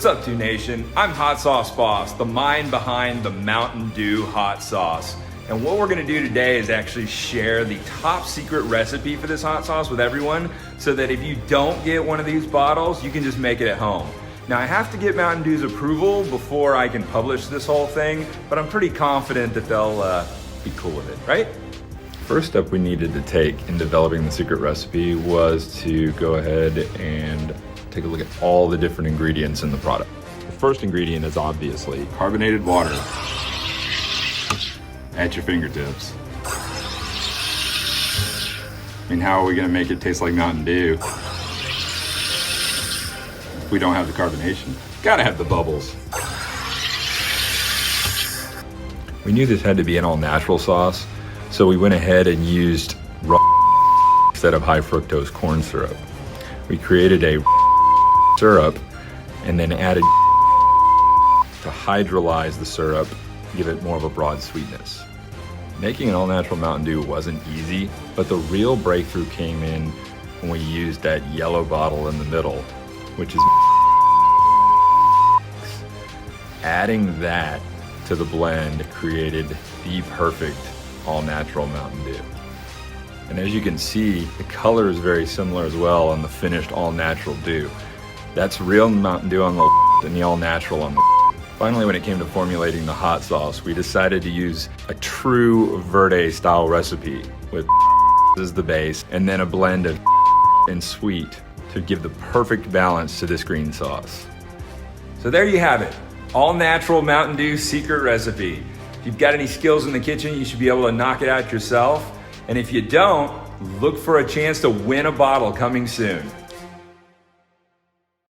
What's up, 2 Nation? I'm Hot Sauce Boss, the mind behind the Mountain Dew hot sauce. And what we're gonna do today is actually share the top secret recipe for this hot sauce with everyone so that if you don't get one of these bottles, you can just make it at home. Now, I have to get Mountain Dew's approval before I can publish this whole thing, but I'm pretty confident that they'll be cool with it, right? First step we needed to take in developing the secret recipe was to go ahead and take a look at all the different ingredients in the product. The first ingredient is obviously carbonated water at your fingertips. I mean, how are we gonna make it taste like Mountain Dew if we don't have the carbonation? Gotta have the bubbles. We knew this had to be an all-natural sauce, so we went ahead and used raw instead of high fructose corn syrup. We created a syrup and then added to hydrolyze the syrup, give it more of a broad sweetness. Making an all-natural Mountain Dew wasn't easy, but the real breakthrough came in when we used that yellow bottle in the middle, which is adding that to the blend created the perfect all-natural Mountain Dew. And as you can see, the color is very similar as well on the finished all-natural Dew. That's real Mountain Dew on the and the all-natural on the. Finally, when it came to formulating the hot sauce, we decided to use a true Verde style recipe with as the base and then a blend of and sweet to give the perfect balance to this green sauce. So there you have it, all-natural Mountain Dew secret recipe. If you've got any skills in the kitchen, you should be able to knock it out yourself. And if you don't, look for a chance to win a bottle coming soon.